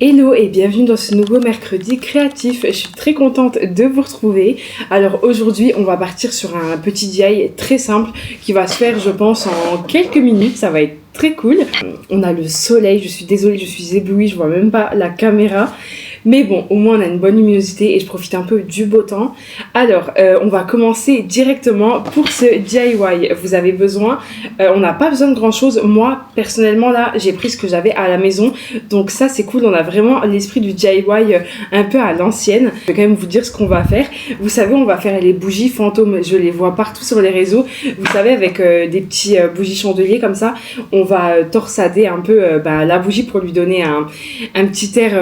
Hello et bienvenue dans ce nouveau mercredi créatif. Je suis très contente de vous retrouver. Alors aujourd'hui on va partir sur un petit DIY très simple qui va se faire je pense en quelques minutes. Ça va être très cool. On a le soleil, je suis désolée, je suis éblouie, je vois même pas la caméra. Mais bon, au moins on a une bonne luminosité et je profite un peu du beau temps. Alors, on va commencer directement pour ce DIY. Vous avez besoin, on n'a pas besoin de grand chose. Moi, personnellement, là, j'ai pris ce que j'avais à la maison. Donc ça, c'est cool. On a vraiment l'esprit du DIY un peu à l'ancienne. Je vais quand même vous dire ce qu'on va faire. Vous savez, on va faire les bougies fantômes. Je les vois partout sur les réseaux. Vous savez, avec des petits bougies chandeliers comme ça, on va torsader un peu la bougie pour lui donner un petit air...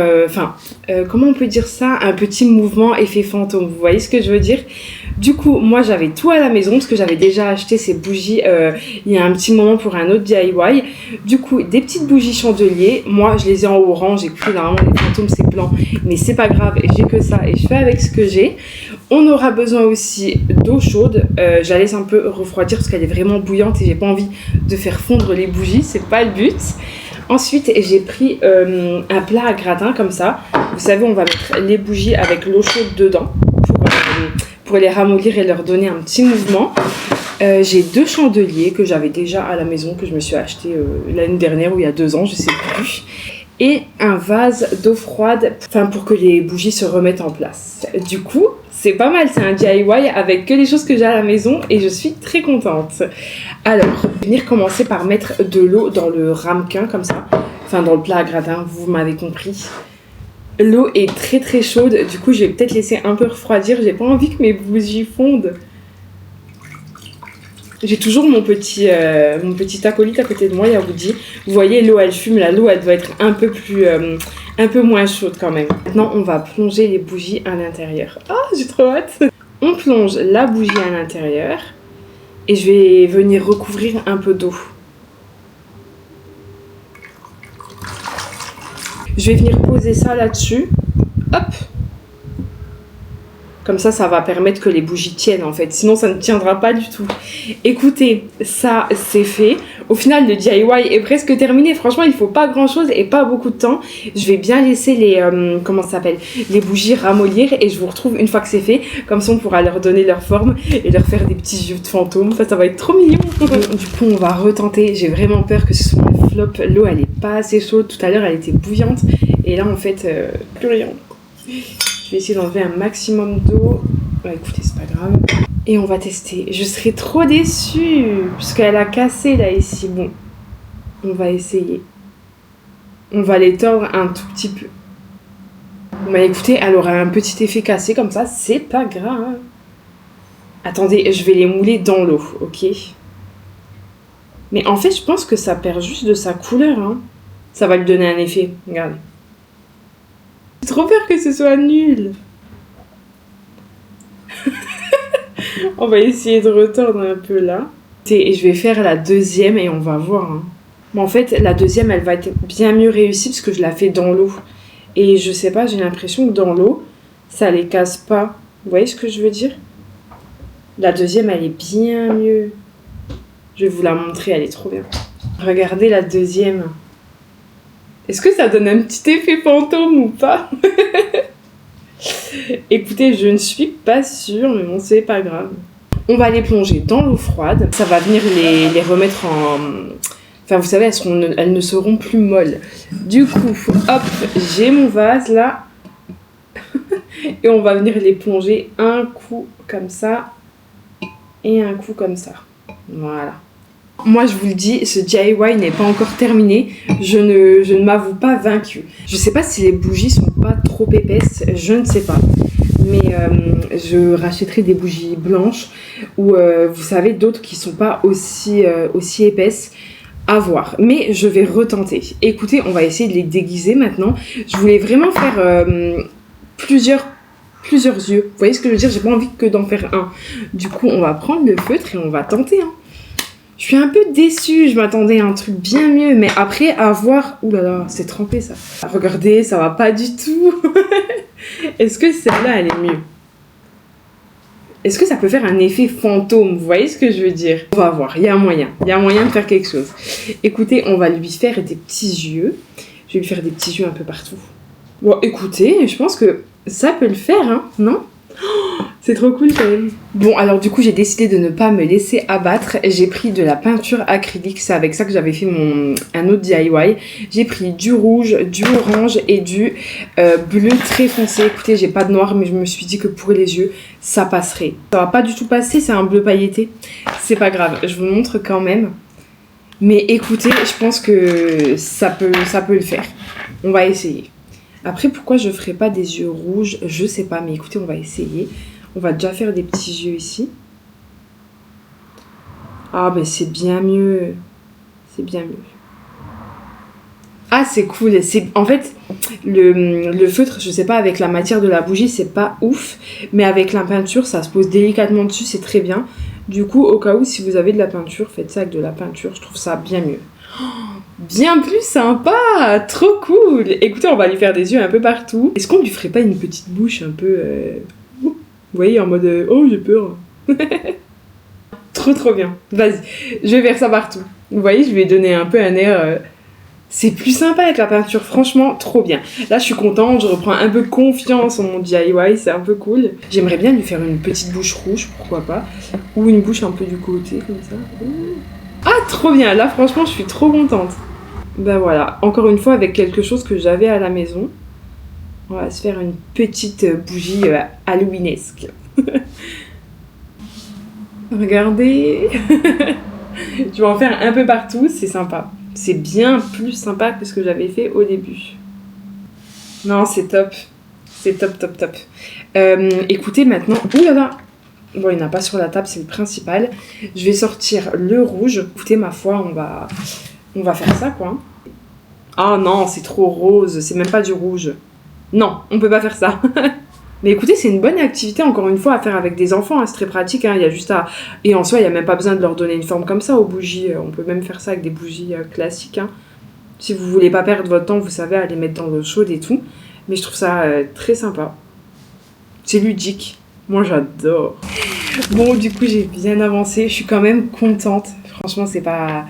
comment on peut dire ça, un petit mouvement effet fantôme, vous voyez ce que je veux dire? Du coup, moi j'avais tout à la maison parce que j'avais déjà acheté ces bougies il y a un petit moment pour un autre DIY. Du coup, des petites bougies chandeliers, moi je les ai en orange, j'ai pris normalement les fantômes c'est blanc, mais c'est pas grave, j'ai que ça et je fais avec ce que j'ai. On aura besoin aussi d'eau chaude, je la laisse un peu refroidir parce qu'elle est vraiment bouillante et j'ai pas envie de faire fondre les bougies, c'est pas le but. Ensuite, j'ai pris un plat à gratin comme ça. Vous savez, on va mettre les bougies avec l'eau chaude dedans pour les ramollir et leur donner un petit mouvement. J'ai 2 chandeliers que j'avais déjà à la maison, que je me suis acheté l'année dernière ou il y a 2 ans, je sais plus. Et un vase d'eau froide, pour que les bougies se remettent en place. Du coup, c'est pas mal, c'est un DIY avec que les choses que j'ai à la maison et je suis très contente. Alors, je vais venir commencer par mettre de l'eau dans le ramequin comme ça, dans le plat à gratin, vous m'avez compris. L'eau est très très chaude, du coup je vais peut-être laisser un peu refroidir, j'ai pas envie que mes bougies fondent. J'ai toujours mon petit acolyte à côté de moi, Yaoudi. Vous voyez, l'eau elle fume, là l'eau elle doit être un peu moins chaude quand même. Maintenant on va plonger les bougies à l'intérieur. Oh, j'ai trop hâte. On plonge la bougie à l'intérieur et je vais venir recouvrir un peu d'eau. Je vais venir poser ça là-dessus. Hop. Comme ça, ça va permettre que les bougies tiennent en fait. Sinon, ça ne tiendra pas du tout. Écoutez, ça, c'est fait. Au final, le DIY est presque terminé. Franchement, il ne faut pas grand-chose et pas beaucoup de temps. Je vais bien laisser les bougies ramollir et je vous retrouve une fois que c'est fait. Comme ça, on pourra leur donner leur forme et leur faire des petits yeux de fantôme. Ça va être trop mignon. Du coup, on va retenter. J'ai vraiment peur que ce soit un flop. L'eau, elle n'est pas assez chaude. Tout à l'heure, elle était bouillante. Et là, en fait, plus rien. Je vais essayer d'enlever un maximum d'eau. Écoutez, c'est pas grave. Et on va tester. Je serais trop déçue puisqu'elle a cassé là ici. Bon, on va essayer. On va les tordre un tout petit peu. Écoutez, elle aura un petit effet cassé comme ça. C'est pas grave. Attendez, je vais les mouler dans l'eau, ok? Mais en fait, je pense que ça perd juste de sa couleur. Hein. Ça va lui donner un effet. Regardez. J'ai trop peur que ce soit nul. On va essayer de retordre un peu là. Et je vais faire la deuxième et on va voir. Hein. Bon, en fait, la deuxième, elle va être bien mieux réussie parce que je la fais dans l'eau. Et je sais pas, j'ai l'impression que dans l'eau, ça les casse pas. Vous voyez ce que je veux dire? La deuxième, elle est bien mieux. Je vais vous la montrer, elle est trop bien. Regardez la deuxième. Est-ce que ça donne un petit effet fantôme ou pas? Écoutez, je ne suis pas sûre, mais bon, c'est pas grave. On va les plonger dans l'eau froide. Ça va venir les remettre en... vous savez, elles ne seront plus molles. Du coup, hop, j'ai mon vase là. Et on va venir les plonger un coup comme ça. Et un coup comme ça. Voilà. Moi, je vous le dis, ce DIY n'est pas encore terminé. Je ne m'avoue pas vaincue. Je sais pas si les bougies sont pas trop épaisses, je ne sais pas. Mais je rachèterai des bougies blanches ou vous savez d'autres qui sont pas aussi épaisses. À voir. Mais je vais retenter. Écoutez, on va essayer de les déguiser maintenant. Je voulais vraiment faire plusieurs yeux. Vous voyez ce que je veux dire? J'ai pas envie que d'en faire un. Du coup, on va prendre le feutre et on va tenter. Hein. Je suis un peu déçue, je m'attendais à un truc bien mieux, mais après à voir... Ouh là là, c'est trempé ça. Regardez, ça va pas du tout. Est-ce que celle-là, elle est mieux? Est-ce que ça peut faire un effet fantôme? Vous voyez ce que je veux dire? On va voir, il y a un moyen de faire quelque chose. Écoutez, on va lui faire des petits yeux. Je vais lui faire des petits yeux un peu partout. Bon, écoutez, je pense que ça peut le faire, hein, non? C'est trop cool quand même. Bon, alors du coup, j'ai décidé de ne pas me laisser abattre. J'ai pris de la peinture acrylique. C'est avec ça que j'avais fait un autre DIY. J'ai pris du rouge, du orange et du bleu très foncé. Écoutez, j'ai pas de noir, mais je me suis dit que pour les yeux, ça passerait. Ça va pas du tout passer, c'est un bleu pailleté. C'est pas grave, je vous montre quand même. Mais écoutez, je pense que ça peut le faire. On va essayer. Après, pourquoi je ferais pas des yeux rouges? Je sais pas, mais écoutez, on va essayer. On va déjà faire des petits yeux ici. Ah, ben c'est bien mieux. C'est bien mieux. Ah, c'est cool. En fait, le feutre, je sais pas, avec la matière de la bougie, c'est pas ouf. Mais avec la peinture, ça se pose délicatement dessus, c'est très bien. Du coup, au cas où, si vous avez de la peinture, faites ça avec de la peinture. Je trouve ça bien mieux. Bien plus sympa, trop cool. Écoutez, on va lui faire des yeux un peu partout. Est-ce qu'on lui ferait pas une petite bouche un peu... Vous voyez, en mode... oh, j'ai peur. Trop bien. Vas-y, je vais faire ça partout. Vous voyez, je lui ai donné un peu un air... C'est plus sympa avec la peinture, franchement, trop bien. Là, je suis contente, je reprends un peu confiance en mon DIY, c'est un peu cool. J'aimerais bien lui faire une petite bouche rouge, pourquoi pas. Ou une bouche un peu du côté, comme ça. Ah, trop bien, là, franchement, je suis trop contente. Ben voilà, encore une fois, avec quelque chose que j'avais à la maison. On va se faire une petite bougie halloweenesque. Regardez. Je vais en faire un peu partout, c'est sympa. C'est bien plus sympa que ce que j'avais fait au début. Non, c'est top. C'est top. Écoutez, maintenant... Ouh là là. Bon, il n'y en a pas sur la table, c'est le principal. Je vais sortir le rouge. Écoutez, ma foi, on va faire ça, quoi. Ah non, c'est trop rose. C'est même pas du rouge. Non, on peut pas faire ça. Mais écoutez, c'est une bonne activité, encore une fois, à faire avec des enfants. Hein, c'est très pratique. Hein, il y a juste à... Et en soi, il n'y a même pas besoin de leur donner une forme comme ça aux bougies. On peut même faire ça avec des bougies classiques. Hein. Si vous voulez pas perdre votre temps, vous savez, à les mettre dans l'eau chaude et tout. Mais je trouve ça très sympa. C'est ludique. Moi, j'adore. Bon, du coup, j'ai bien avancé. Je suis quand même contente. Franchement, c'est pas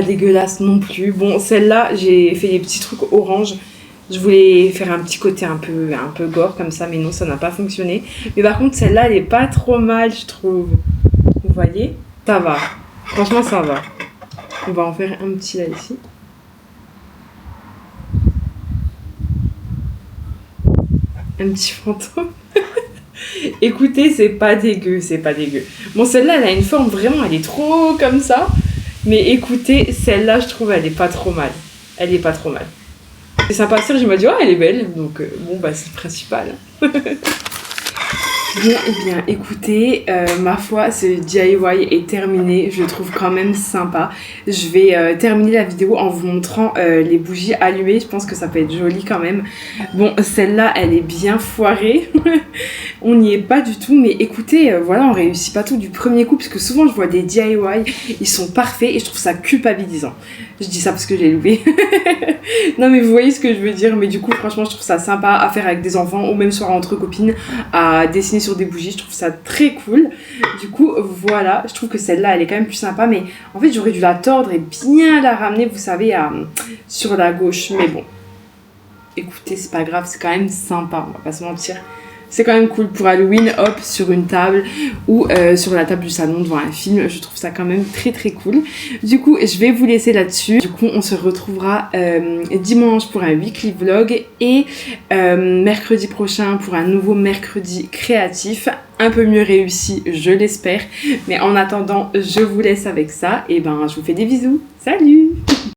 dégueulasse non plus. Bon, celle-là, j'ai fait des petits trucs orange. Je voulais faire un petit côté un peu gore comme ça, mais non, ça n'a pas fonctionné. Mais par contre, celle-là, elle est pas trop mal, je trouve. Vous voyez? Ça va. Franchement, ça va. On va en faire un petit là, ici. Un petit fantôme. Écoutez, c'est pas dégueu. Bon, celle-là, elle a une forme vraiment, elle est trop comme ça. Mais écoutez, celle-là, je trouve, elle est pas trop mal. C'est sympa à dire, je me dis, oh, elle est belle. Donc, bon, bah, c'est le principal. Bon, eh bien, écoutez, ma foi, ce DIY est terminé. Je le trouve quand même sympa. Je vais terminer la vidéo en vous montrant les bougies allumées. Je pense que ça peut être joli quand même. Bon, celle-là, elle est bien foirée. On n'y est pas du tout. Mais écoutez, voilà, on réussit pas tout du premier coup. Parce que souvent, je vois des DIY, ils sont parfaits et je trouve ça culpabilisant. Je dis ça parce que j'ai loué. Non, mais vous voyez ce que je veux dire. Mais du coup, franchement, je trouve ça sympa à faire avec des enfants ou même soit entre copines, à dessiner sur des bougies. Je trouve ça très cool. Du coup, voilà. Je trouve que celle-là, elle est quand même plus sympa. Mais en fait, j'aurais dû la tordre et bien la ramener, vous savez, sur la gauche. Mais bon. Écoutez, c'est pas grave. C'est quand même sympa. On va pas se mentir. C'est quand même cool pour Halloween, hop, sur une table ou sur la table du salon devant un film. Je trouve ça quand même très cool. Du coup, je vais vous laisser là-dessus. Du coup, on se retrouvera dimanche pour un weekly vlog et mercredi prochain pour un nouveau mercredi créatif. Un peu mieux réussi, je l'espère. Mais en attendant, je vous laisse avec ça. Et ben, je vous fais des bisous. Salut!